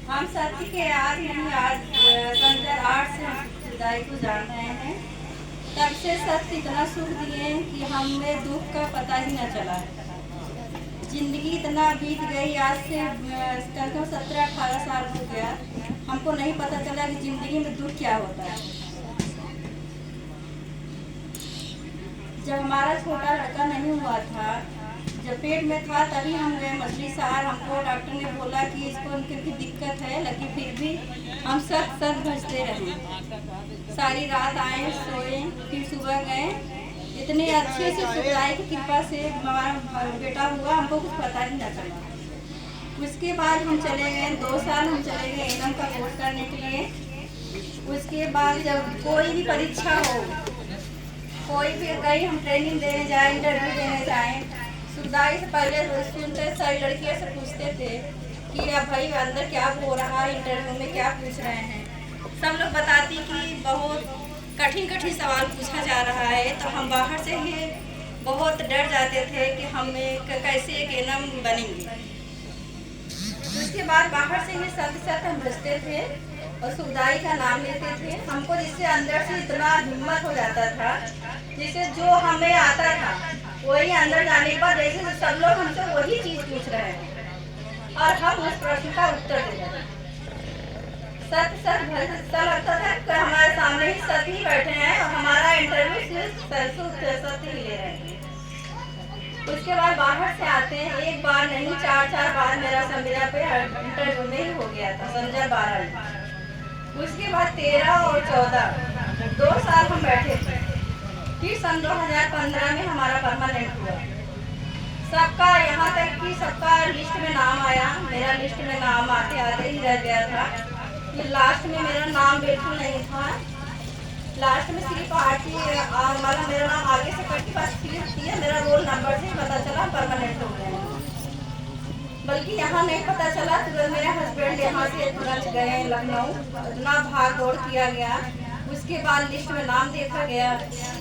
हम सत्य के आज नहीं, आज 2008 से हम खुदाई को जान रहे हैं। तब से सत्य इतना सुख दिए कि हमें दुख का पता ही न चला। जिंदगी इतना बीत गई, आज से कम से कम 17-18 साल हो गया, हमको नहीं पता चला कि जिंदगी में दुख क्या होता है। जब हमारा छोटा लड़का नहीं हुआ था, जब पेट में था, तभी हम गए मछली शहर। हमको डॉक्टर ने बोला कि इसको उनकी दिक्कत है, लेकिन फिर भी हम सख्त भजते रहे। सारी रात आए, सोए, फिर सुबह गए। इतने अच्छे से सुखदाई की कृपा से हमारा बेटा हुआ, हमको कुछ पता ही न चला। उसके बाद हम चले गए, 2 साल हम चले गए एनएम का कोर्स करने के लिए। उसके बाद जब कोई भी परीक्षा हो, कोई भी कहीं हम ट्रेनिंग देने जाए, इंटरव्यू देने जाए, सुखदाई से पहले सुनते सारी लड़कियों से पूछते थे कि अब भाई अंदर क्या हो रहा है, इंटरव्यू में क्या पूछ रहे हैं। सब लोग बताती कि बहुत कठिन सवाल पूछा जा रहा है। तो हम बाहर से ही बहुत डर जाते थे कि हमें कैसे एक एनएम बनेंगे। उसके बाद बाहर से ही सत्य हम बचते थे और सुखदाई का नाम लेते थे। हमको जिससे अंदर से इतना हिम्मत हो जाता था, जिससे जो हमें आता था वही अंदर जाने पर जैसे सब लोग हमसे वही चीज पूछ रहे हैं और हम उस प्रश्न का उत्तर दे रहे हैं। सत्य लगता था कि हमारे सामने ही सत्य ही बैठे हैं और हमारा इंटरव्यू सिर्फ सत्य ही ले रहे हैं। उसके बाद बाहर से आते हैं, एक बार नहीं 4 बार मेरा संविदा पे इंटरव्यू में ही हो गया था, समझा 12 में। उसके बाद 13 और 14 2 साल हम बैठे थे। फिर सन 2015 में हमारा परमानेंट हुआ। सबका यहाँ तक कि सबका लिस्ट में नाम आया, मेरा लिस्ट में नाम आते आते ही रह गया था। ये लास्ट में मेरा नाम बिल्कुल नहीं था। लास्ट में सिर्फ आरती मतलब मेरा नाम आगे से कट के पास क्लियर किया, मेरा रोल नंबर से पता चला परमानेंट हो गया। बल्कि यहाँ नहीं पता चला, तुरंत मेरे हस्बैंड यहाँ से तुरंत गए लखनऊ, इतना भाग दौड़ किया गया। उसके बाद लिस्ट में नाम देखा गया।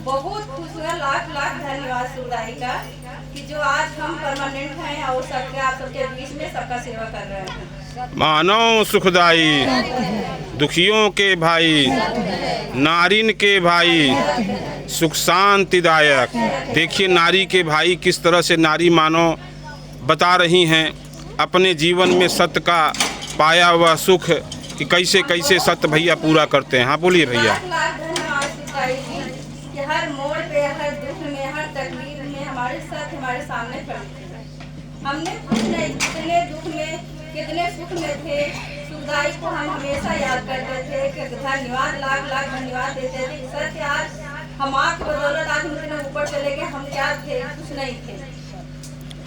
बहुत खुश हुआ, लाख धन्यवाद सुखदाई का कि जो आज हम परमानेंट हैं और सबके आप सबके बीच में सबका सेवा कर रहे हैं। मानव सुखदाई, दुखियों के भाई, नारिन के भाई, सुख शांतिदायक। देखिए नारी के भाई किस तरह से नारी मानव बता रही हैं अपने जीवन में सत्य का पाया हुआ सुख कि कैसे कैसे सत्य भैया पूरा करते हैं। हाँ बोलिए भैया। धन्यवाद सुखदाई जी कि हर मोड़ पे, हर दुख में, हर तकलीफ में हमारे साथ हमारे सामने खड़े थे। हमने कुछ नहीं, कितने दुख में कितने सुख में थे, सुखदाई को हम हमेशा याद करते थे कि धन्यवाद, लाख धन्यवाद देते थे। सत्य आज हम आपकी बदौलत आज हम इतने ऊपर चले गए। हम क्या थे, कुछ नहीं थे।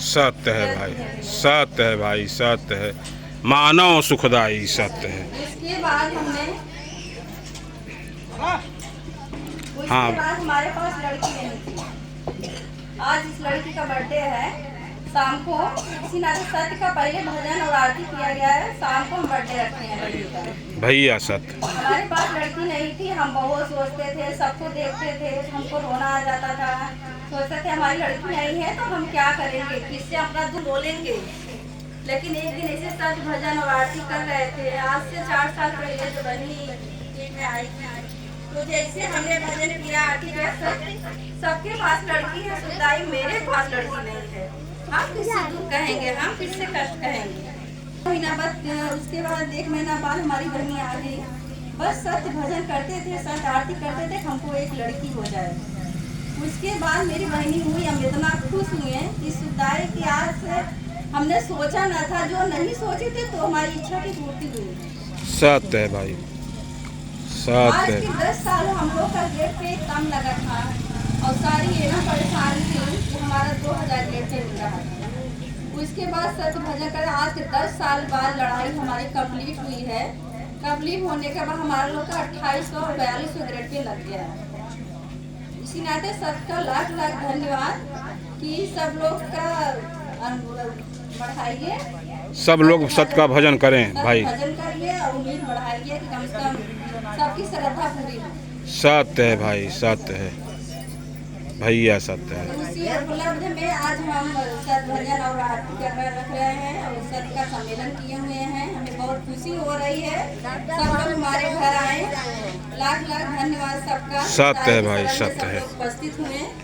सत्य है भाई, सत्य है भाई, सत्य है। मानव सुखदाई सत्य है। उसके बाद हमने हाँ। बाद हमारे पास लड़की नहीं थी। आज इस लड़की का बर्थडे है। शाम को इसी नाते सत्य का पहले भजन और आरती किया गया है। शाम को हम बर्थडे रखते हैं लड़की का। भैया सत्य। हमारे पास लड़की नहीं थी, हम बहुत सोचते थे, सबको देखते थे, हमको रोना आ जाता था। सोचते थे हमारी लड़की नहीं है तो हम क्या करेंगे, किससे अपना दुख बोलेंगे। लेकिन एक दिन ऐसे सच भजन और आरती कर रहे थे, आज से 4 साल पहले जो बनी पेट में आई थी, तो जैसे हमने भजन किया, आरती किया, सबके पास लड़की है सुखदाई, मेरे पास लड़की नहीं है। हम किससे दुख कहेंगे, हम किससे कष्ट कहेंगे। महीना बाद, उसके बाद 1 महीना बाद हमारी बहनी आ गई। बस सत्य भजन करते थे, सत्य आरती करते थे, हमको एक लड़की हो जाए। उसके बाद मेरी बहनी हुई, हम इतना खुश हुए कि सुखदाई की आज से हमने सोचा न था, जो नहीं सोचे थे तो हमारी इच्छा की पूर्ति हुई। सत्य है भाई, सत्य है। 10 साल हम लोग का गेट पे कम लगा था और सारी ये ना परेशानी थी कि हमारा 2000 गेट पे मिल रहा था। उसके बाद सत्य भजन कर आज के 10 साल बाद लड़ाई हमारी कंप्लीट हुई है। कंप्लीट होने के बाद हमारे लोग का 2800 और 4200 ग्रेड पे लग गया है। इसी नाते सबका लाख धन्यवाद कि सब लोग का बढ़ाइए, सब लोग सत्य का भजन करें भाई, भजन करिए और उम्मीद बढ़ाइए कि कम से कम सबकी श्रद्धा पूरी हो। सत्य है भाई, सत्य है भैया, सत्य है। उसी उपलब्ध में आज हम सत्य भजन और आरती रख रहे हैं और सत्य का सम्मेलन किए हुए हैं। हमें बहुत खुशी हो रही है। सब लोग हमारे घर आए, लाख लाख धन्यवाद सबका। सत्य है भाई, सब सत्य है। लोग उपस्थित हुए।